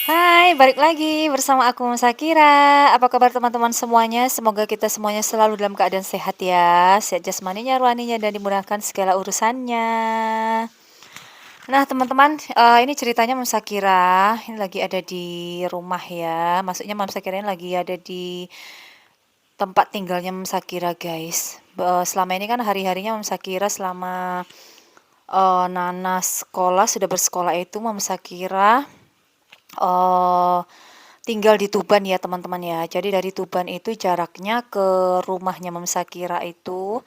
Hai, balik lagi bersama aku Sakira. Apa kabar teman-teman semuanya? Semoga kita semuanya selalu dalam keadaan sehat ya. Sehat jasmaninya, rohaninya, dan dimudahkan segala urusannya. Nah, teman-teman, ini ceritanya Mam Sakira. Ini lagi ada di rumah ya. Maksudnya Mam Sakira ini lagi ada di tempat tinggalnya Mam Sakira, guys. Selama ini kan hari-harinya Mam Sakira selama Nana sekolah, sudah bersekolah itu Mam Sakira eh tinggal di Tuban ya teman-teman ya. Jadi dari Tuban itu jaraknya ke rumahnya Mama Sakira itu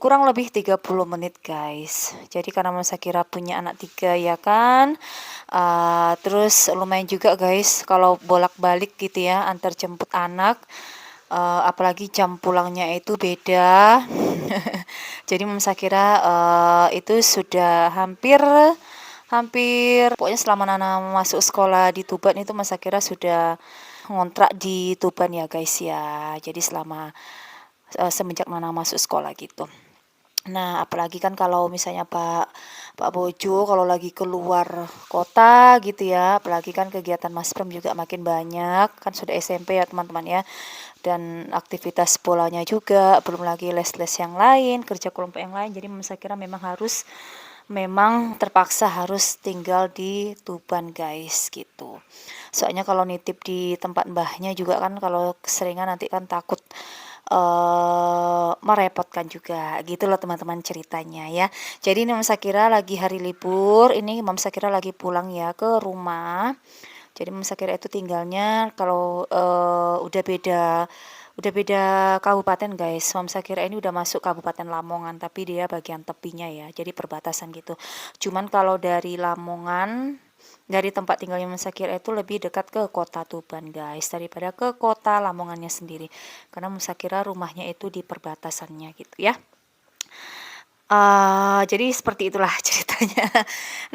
kurang lebih 30 menit guys. Jadi karena Mama Sakira punya anak 3 ya kan. Terus lumayan juga guys kalau bolak-balik gitu ya antar jemput anak. Apalagi jam pulangnya itu beda. Jadi Mama Sakira itu sudah hampir hampir pokoknya selama Nana masuk sekolah di Tuban itu Mas Sakira sudah ngontrak di Tuban ya guys ya. Jadi selama semenjak Nana masuk sekolah gitu. Nah, apalagi kan kalau misalnya Pak Bojo kalau lagi keluar kota gitu ya, apalagi kan kegiatan Mas Pram juga makin banyak, kan sudah SMP ya teman-teman ya. Dan aktivitas bolanya juga, belum lagi les-les yang lain, kerja kelompok yang lain. Jadi saya kira memang terpaksa harus tinggal di Tuban guys gitu. Soalnya kalau nitip di tempat mbahnya juga kan kalau keseringan nanti kan takut merepotkan juga gitu loh teman-teman ceritanya ya. Jadi ini Mam Sakira lagi hari libur, ini Mam Sakira lagi pulang ya ke rumah. Jadi Mam Sakira itu tinggalnya kalau udah beda kabupaten guys. Mam Sakira ini udah masuk Kabupaten Lamongan tapi dia bagian tepinya ya. Jadi perbatasan gitu. Cuman kalau dari Lamongan dari tempat tinggalnya Mam Sakira itu lebih dekat ke kota Tuban guys daripada ke kota Lamongannya sendiri. Karena Mam Sakira rumahnya itu di perbatasannya gitu ya. Jadi seperti itulah ceritanya.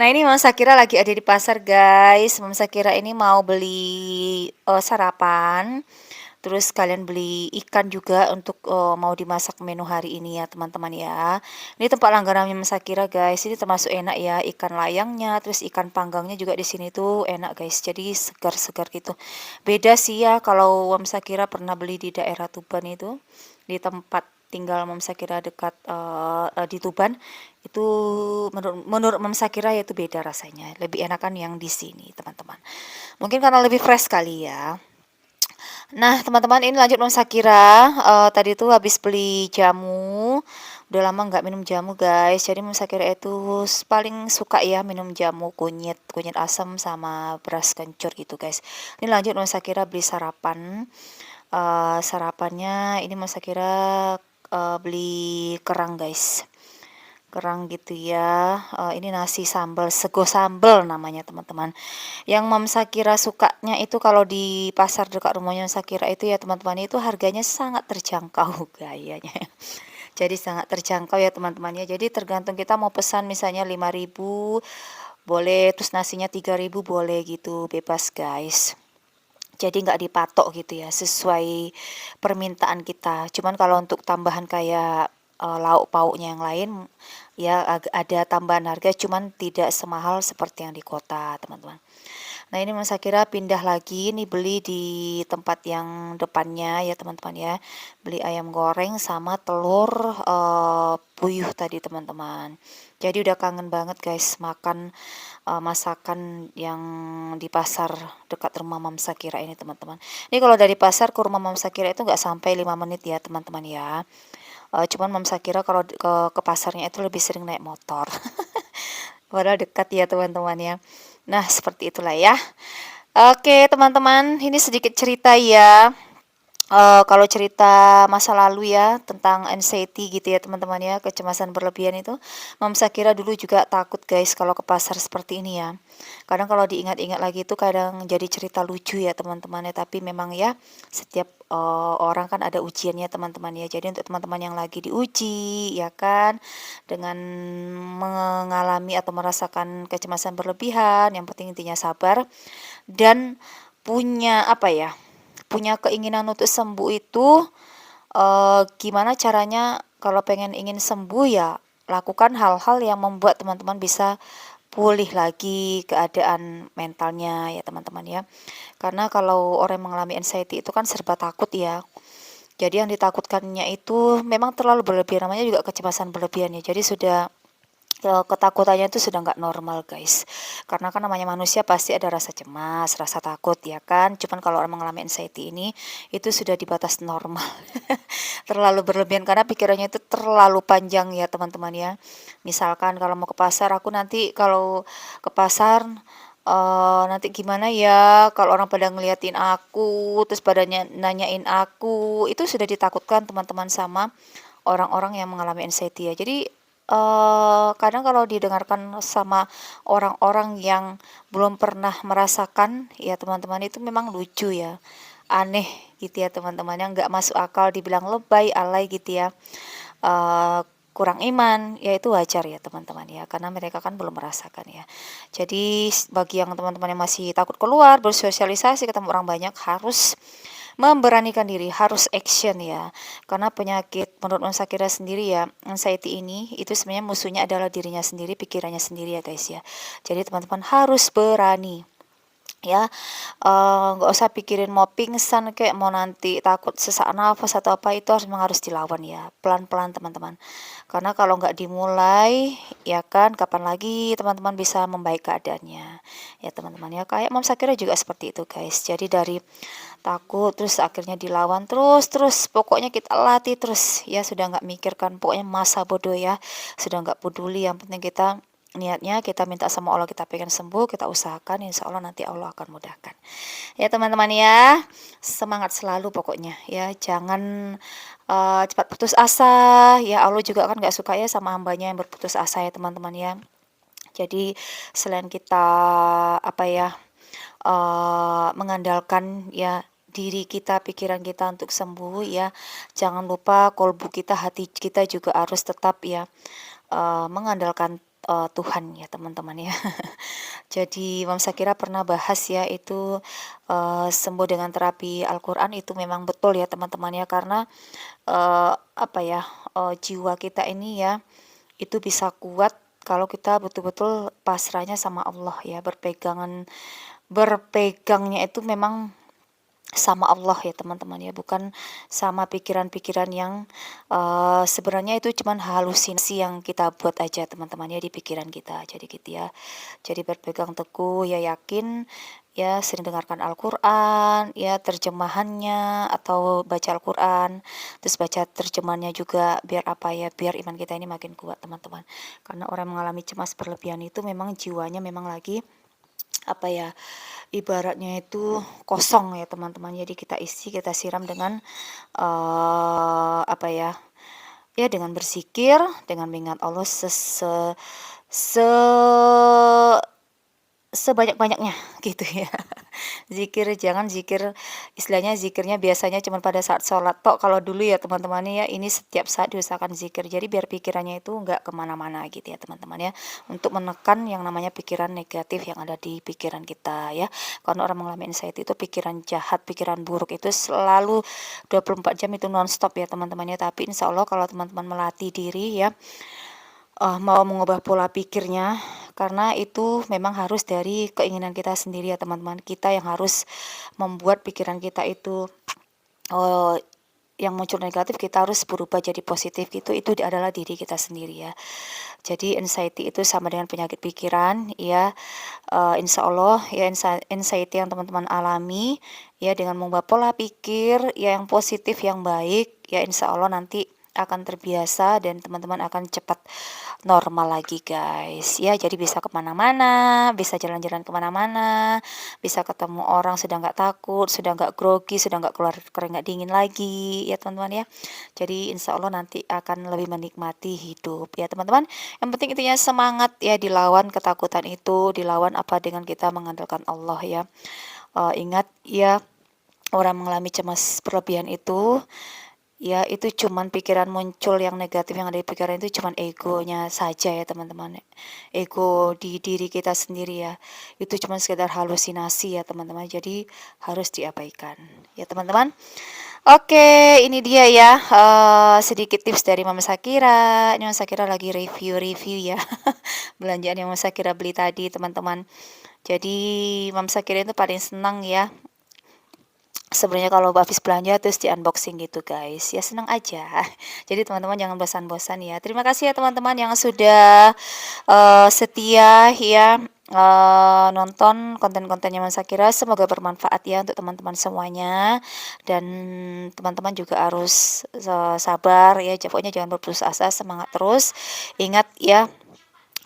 Nah ini Mam Sakira lagi ada di pasar guys. Mam Sakira ini mau beli sarapan. Terus kalian beli ikan juga untuk mau dimasak menu hari ini ya teman-teman ya. Ini tempat langganannya Mam Sakira guys. Ini termasuk enak ya ikan layangnya. Terus ikan panggangnya juga di sini tuh enak guys. Jadi segar-segar gitu. Beda sih ya kalau Mam Sakira pernah beli di daerah Tuban itu di tempat tinggal Mam Sakira dekat di Tuban itu menurut Mam Sakira ya itu beda rasanya lebih enakan yang di sini teman-teman mungkin karena lebih fresh kali ya. Nah teman-teman ini lanjut Mam Sakira tadi tuh habis beli jamu udah lama nggak minum jamu guys jadi Mam Sakira itu paling suka ya minum jamu kunyit kunyit asam sama beras kencur gitu guys. Ini lanjut Mam Sakira beli sarapan. Sarapannya ini Mas kira beli kerang guys, kerang gitu ya. Ini nasi sambal, sego sambal namanya teman-teman. Yang Mam Sakira sukanya itu kalau di pasar dekat rumahnya Mam Sakira itu ya teman-teman itu harganya sangat terjangkau kayaknya. Jadi sangat terjangkau ya teman-teman ya. Jadi tergantung kita mau pesan misalnya 5.000 boleh, terus nasinya 3.000 boleh gitu, bebas guys. Jadi nggak dipatok gitu ya, sesuai permintaan kita. Cuman kalau untuk tambahan kayak lauk pauknya yang lain, ya ada tambahan harga, cuman tidak semahal seperti yang di kota, teman-teman. Nah ini Mas Sakira pindah lagi nih beli di tempat yang depannya ya teman-teman ya. Beli ayam goreng sama telur puyuh tadi teman-teman. Jadi udah kangen banget guys makan masakan yang di pasar dekat rumah Mam Sakira ini teman-teman. Ini kalau dari pasar ke rumah Mam Sakira itu nggak sampai 5 menit ya teman-teman ya. Cuman Mam Sakira kalau ke pasarnya itu lebih sering naik motor. Padahal dekat ya teman-teman ya. Nah seperti itulah ya. Oke teman-teman ini sedikit cerita ya. Kalau cerita masa lalu ya tentang anxiety gitu ya teman-teman ya kecemasan berlebihan itu Mam Sakira dulu juga takut guys kalau ke pasar seperti ini ya kadang kalau diingat-ingat lagi itu kadang jadi cerita lucu ya teman-teman ya tapi memang ya setiap orang kan ada ujiannya teman-teman ya jadi untuk teman-teman yang lagi diuji ya kan dengan mengalami atau merasakan kecemasan berlebihan yang penting intinya sabar dan punya apa ya punya keinginan untuk sembuh itu gimana caranya kalau ingin sembuh ya lakukan hal-hal yang membuat teman-teman bisa pulih lagi keadaan mentalnya ya teman-teman ya. Karena kalau orang yang mengalami anxiety itu kan serba takut ya. Jadi yang ditakutkannya itu memang terlalu berlebihan, namanya juga kecemasan berlebihan ya. Jadi sudah ketakutannya itu sudah nggak normal guys. Karena kan namanya manusia pasti ada rasa cemas, rasa takut ya kan. Cuman kalau orang mengalami anxiety ini itu sudah di batas normal. Terlalu berlebihan karena pikirannya itu terlalu panjang ya teman-teman ya. Misalkan kalau mau ke pasar, aku nanti kalau ke pasar nanti gimana ya kalau orang pada ngeliatin aku, terus pada nanyain aku, itu sudah ditakutkan teman-teman sama orang-orang yang mengalami anxiety ya. Jadi kadang kalau didengarkan sama orang-orang yang belum pernah merasakan ya teman-teman itu memang lucu ya, aneh gitu ya teman-teman, yang nggak masuk akal, dibilang lebay, alay gitu ya, eee, kurang iman, ya itu wajar ya teman-teman ya, karena mereka kan belum merasakan ya. Jadi bagi yang teman-teman yang masih takut keluar, bersosialisasi, ketemu orang banyak, harus memberanikan diri, harus action ya. Karena penyakit menurut Om Sakira sendiri ya, anxiety ini itu sebenarnya musuhnya adalah dirinya sendiri, pikirannya sendiri ya guys ya. Jadi teman-teman harus berani ya, nggak usah pikirin mau pingsan kayak mau nanti takut sesak nafas atau apa, itu harus dilawan ya, pelan-pelan teman-teman. Karena kalau nggak dimulai, ya kan kapan lagi teman-teman bisa membaik keadaannya, ya teman-teman ya. Kayak Mom Sakira juga seperti itu guys. Jadi dari takut terus akhirnya dilawan terus terus, pokoknya kita latih terus ya, sudah nggak mikirkan pokoknya masa bodoh ya, sudah nggak peduli, yang penting kita niatnya kita minta sama Allah, kita pengen sembuh, kita usahakan, insya Allah nanti Allah akan mudahkan. Ya teman-teman ya, semangat selalu pokoknya ya, jangan cepat putus asa ya. Allah juga kan nggak suka ya sama hambanya yang berputus asa ya teman-teman ya. Jadi selain kita apa ya, mengandalkan ya diri kita, pikiran kita untuk sembuh ya, jangan lupa kolbu kita, hati kita juga harus tetap ya, mengandalkan Tuhan ya teman-teman ya. Jadi Mama Sakira pernah bahas ya itu, sembuh dengan terapi Al-Quran itu memang betul ya teman-teman ya, karena apa ya, jiwa kita ini ya itu bisa kuat kalau kita betul-betul pasrahnya sama Allah ya, berpegangnya itu memang sama Allah ya teman-teman ya, bukan sama pikiran-pikiran yang sebenarnya itu cuman halusinasi yang kita buat aja teman-teman ya di pikiran kita. Jadi gitu ya. Jadi berpegang teguh ya, yakin ya, sering dengarkan Al-Quran ya, terjemahannya atau baca Al-Quran, terus baca terjemahannya juga, biar apa ya, biar iman kita ini makin kuat teman-teman. Karena orang mengalami cemas berlebihan itu memang jiwanya memang lagi apa ya, ibaratnya itu kosong ya teman-teman. Jadi kita isi, kita siram dengan apa ya, ya dengan berzikir, dengan mengingat Allah se sebanyak-banyaknya gitu ya. Zikir, jangan zikir, istilahnya zikirnya biasanya cuma pada saat sholat tok kalau dulu ya teman-teman ya, ini setiap saat diusahakan zikir. Jadi biar pikirannya itu nggak kemana-mana gitu ya teman-teman ya, untuk menekan yang namanya pikiran negatif yang ada di pikiran kita ya. Karena orang mengalami anxiety itu pikiran jahat, pikiran buruk itu selalu 24 jam itu nonstop ya teman-teman ya. Tapi insya Allah kalau teman-teman melatih diri ya, mau mengubah pola pikirnya, karena itu memang harus dari keinginan kita sendiri ya teman-teman. Kita yang harus membuat pikiran kita itu, eee, yang muncul negatif kita harus berubah jadi positif gitu, itu adalah diri kita sendiri ya. Jadi anxiety itu sama dengan penyakit pikiran ya, insya Allah ya, anxiety yang teman-teman alami ya, dengan mengubah pola pikir ya yang positif, yang baik ya, insya Allah nanti akan terbiasa dan teman-teman akan cepat normal lagi guys ya. Jadi bisa kemana-mana, bisa jalan-jalan kemana-mana, bisa ketemu orang, sudah nggak takut, sudah nggak grogi, sudah nggak keluar keringat dingin lagi ya teman-teman ya. Jadi insya Allah nanti akan lebih menikmati hidup ya teman-teman. Yang penting intinya semangat ya, dilawan ketakutan itu, dilawan apa, dengan kita mengandalkan Allah ya. Ingat ya, orang mengalami cemas berlebihan itu Ya, itu cuman pikiran muncul yang negatif yang ada di pikiran itu cuman egonya saja ya teman-teman. Ego di diri kita sendiri ya. Itu cuman sekedar halusinasi ya teman-teman. Jadi harus diabaikan. Ya teman-teman. Oke, ini dia ya sedikit tips dari Mama Sakira. Ini Mama Sakira lagi review-review ya belanjaan yang Mama Sakira beli tadi teman-teman. Jadi Mama Sakira itu paling senang ya sebenarnya kalau habis belanja terus di unboxing gitu guys, ya senang aja. Jadi teman-teman jangan bosan-bosan ya. Terima kasih ya teman-teman yang sudah setia ya nonton konten-kontennya Mas Sakira. Semoga bermanfaat ya untuk teman-teman semuanya, dan teman-teman juga harus sabar ya, pokoknya jangan berputus asa, semangat terus. Ingat ya,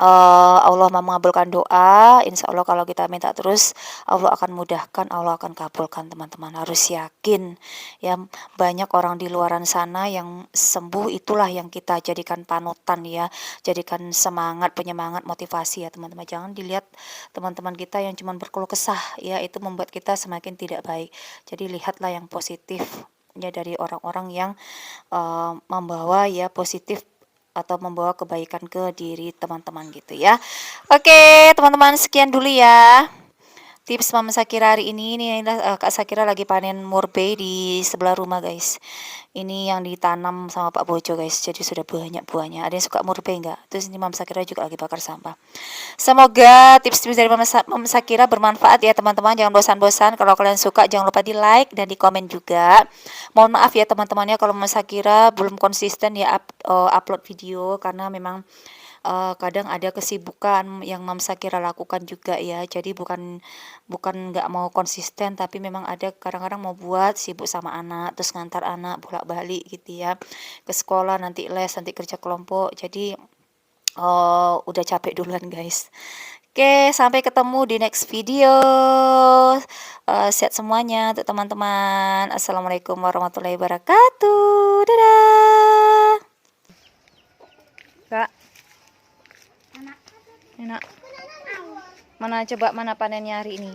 Allah mau mengabulkan doa. Insya Allah kalau kita minta terus, Allah akan mudahkan, Allah akan kabulkan teman-teman. Harus yakin ya, banyak orang di luaran sana yang sembuh, itulah yang kita jadikan panutan ya, jadikan semangat, penyemangat, motivasi ya teman-teman. Jangan dilihat teman-teman kita yang cuma berkeluh kesah ya, itu membuat kita semakin tidak baik. Jadi lihatlah yang positif ya dari orang-orang yang membawa ya positif atau membawa kebaikan ke diri teman-teman gitu ya. Oke, teman-teman sekian dulu ya tips Mama Sakira hari ini. Ini Kak Sakira lagi panen murbei di sebelah rumah guys. Ini yang ditanam sama Pak Bojo guys. Jadi sudah banyak buahnya. Ada yang suka murbei enggak? Terus ini Mama Sakira juga lagi bakar sampah. Semoga tips-tips dari Mama Sakira bermanfaat ya teman-teman. Jangan bosan-bosan. Kalau kalian suka jangan lupa di like dan di komen juga. Mohon maaf ya teman-temannya kalau Mama Sakira belum konsisten ya upload video, karena memang kadang ada kesibukan yang Mama Sakira lakukan juga ya. Jadi bukan nggak mau konsisten, tapi memang ada kadang-kadang mau buat sibuk sama anak, terus ngantar anak bolak-balik gitu ya ke sekolah, nanti les, nanti kerja kelompok. Jadi udah capek duluan guys. Oke, sampai ketemu di next video. Sehat semuanya untuk teman-teman. Assalamualaikum warahmatullahi wabarakatuh. Dadah. Kak, enak. Mana coba, mana panennya hari ini?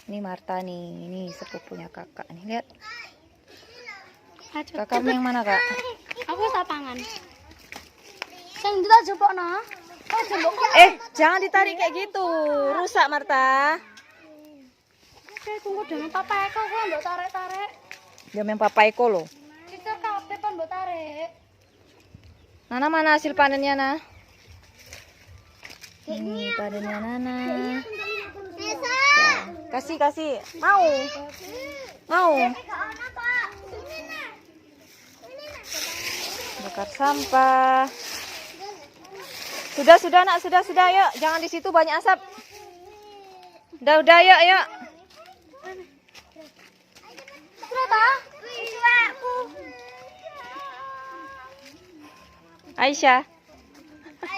Ini Marta nih, ini sepupunya kakak nih. Lihat. Kakakmu yang mana, Kak? Aku sapangan. Sing kita jupukno. Jangan ditarik kayak gitu. Rusak, Marta. Oke, tunggu dengan Papa Eko kok mbok tarik-tarik. Dia main Papa Eko loh. Kita kabeh kan mbok tarik. Nana, mana hasil panennya, Nah? Ini panennya Nana. Kasih. Mau. Bakar sampah. Sudah, Nak, sudah, yuk. Jangan di situ banyak asap. Udah, yuk. Aisyah. Mbak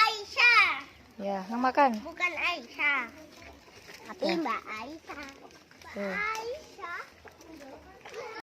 Aisyah. Ya, nggak makan. Bukan Aisyah. Tapi Mbak Aisyah. Tuh.